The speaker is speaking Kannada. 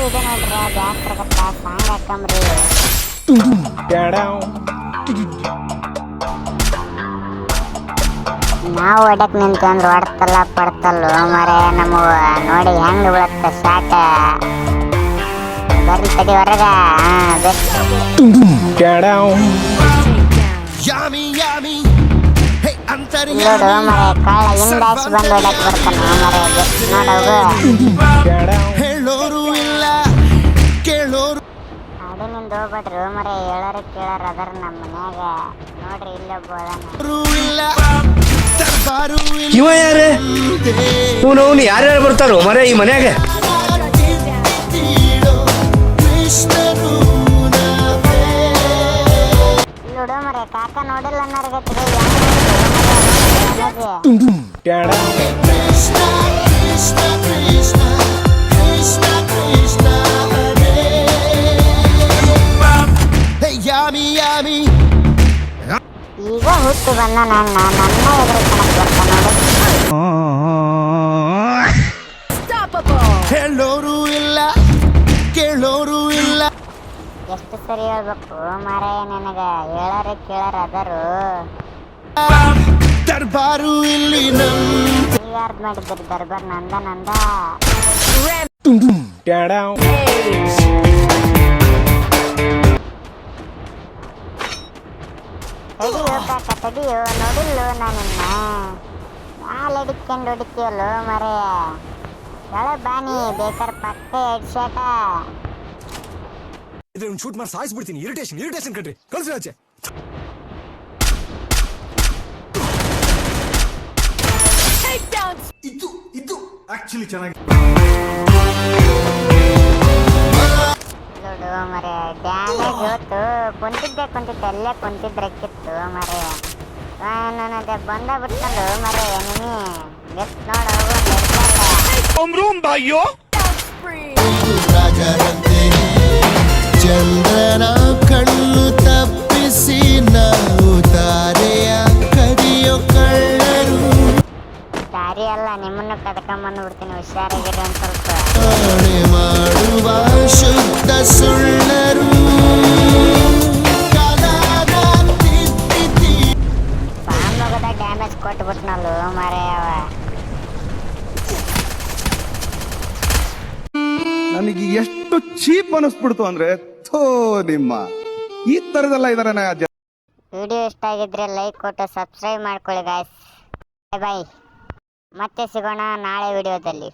ವಿಡಿಯೋ ನೋಡ್ರಿ ಬ್ಯಾಸ್ರಗತ್ತ ಸಾಂಗ್ ಹಾಕಂಬ್ರಿ. ನಾವು ಹೊಡಕ್ ನಿಂತ್ಕೊಂಡ್ರು ಹೊಡ್ತಲ್ಲ ಪಡ್ತಲ್ಲ ಮರೆ ನಮಗ ನೋಡಿ ಹೆಂಗ್ ಬೀಳತ್ತ ಶಾಟ. ಬರ್ರಿ ತಡಿ ಹೊರಗ. ನೋಡು ಮರೆ ಕಳ್ಳ ಹಿಂದಾಸಿ ಬಂದು ಹೊಡಕ್ ಬರ್ತಾನ ಮರೆ. ನೋಡೋಗು ಅಡಿನಿಂದ ಹೋಗ್ಬೇಡ್ರಿ ಮರೆ. ಹೇಳೋರು ಕೇಳೋರು ಅದರ ನಮ್ಮ ಮನ್ಯಾಗ. ನೋಡ್ರಿ ಇವ ಯಾರೇ ಇವನು ಯಾರ್ಯಾರು ಬರ್ತಾರೋ ಮರೆ ಈ ಮನ್ಯಾಗ? ನೋಡು ಮರೆ ಕಾಕ ನೋಡಿಲ್ಲ ಅನ್ನೋರ್ಗತ್ತಿಗೆ ಈಗ ಹುಟ್ಟು ಬಂದ ನನ್ನ ಎದುರು ಕಣಕ್ ಬರ್ತಾನ ನೋಡಿ. ಹೇಳೋರು ಇಲ್ಲ ಕೇಳೋರು ಇಲ್ಲ. ಎಷ್ಟು ಸರಿ ಹೇಳ್ಬೇಕು ಮಾರಾಯ ನನಗ. ಹೇಳೋರು ಕೇಳೋರು ಅದರು. ದರ್ಬಾರು ಇಲ್ಲಿ ಯಾರ್ದು ಮಾಡಿದ್ರಿ ದರ್ಬಾರ್? ನಂದ ತಡಿಯೋ ಕಾಕ ತಡಿಯೋ. ನೋಡಿಲ್ಲೋ ನಾನಿನ್ನ ಹಾಲು ಹಿಡಿಕೊಂಡು ಹೊಡಿತೀವಲ್ಲೋ ಮರೆ. ಎಳ ಬಾನಿ ಬೇಕಾರೆ ಪಕ್ಕ ಹೆಡ್ ಶಾಟ. ಶೂಟ್ ಮಾಡಿ ಸಾಯಿಸ್ಬಿಡ್ತೀನಿ. ಇರಿಟೇಷನ್ ಕಣ್ರಿ. ಕಳ್ಸಿ ಆಚೆ. ಇದು ಆಕ್ಚುಲಿ ಚೆನ್ನಾಗಿ ನೋಡು ಮರೆ ಡ್ಯಾಮೇಜ್ ಹೋತು. ಕುಂತಿದ್ದೆ ಅಲ್ಲೇ ಕುಂತಿದ್ರಕ್ಕಿತ್ತು ಮರೆ. ನನಗೆ ಬಂದ ಬಿಟ್ಕೊಂಡು ಮರೆ ನಿಮಿ ಗೆಸ್ಟ್ ನೋಡು. ಚಂದ್ರನ ಕಣ್ಣು ತಪ್ಪಿಸಿ ನಾವು ತಾರೆಯ ಕದಿಯೋ ಕಳ್ಳರು. ದಾರಿ ಅಲ್ಲ ನಿಮ್ಮನ್ನು ಕದ್ಕೊಂಬಂದು ಬಿಡ್ತೀನಿ. ಹುಷಾರಾಗಿರಿ ಒಂದು ಸ್ವಲ್ಪ. ಮಾಡುವ ಶುದ್ಧ ಸುಳ್ಳರು. ಬಾಂಬಗದ ಡ್ಯಾಮೇಜ್ ಕೊಟ್ಬಿಟ್ನಲ್ಲು ಮರೆ ಅವ. ನನಗೆ ಎಷ್ಟು ಚೀಪ್ ಅನಿಸ್ಬಿಡ್ತು ಅಂದ್ರೆ ಥೋ ನಿಮ್ಮ ಈ ತರದೆಲ್ಲ ಇದಾರೆ. ವಿಡಿಯೋ ಇಷ್ಟ ಆಗಿದ್ರೆ ಲೈಕ್ ಕೊಟ್ಟು ಸಬ್ಸ್ಕ್ರೈಬ್ ಮಾಡ್ಕೊಳ್ಳಿ ಗಾಯ್ಸ್. ಬಾಯ್. ಮತ್ತೆ ಸಿಗೋಣ ನಾಳೆ ವಿಡಿಯೋದಲ್ಲಿ.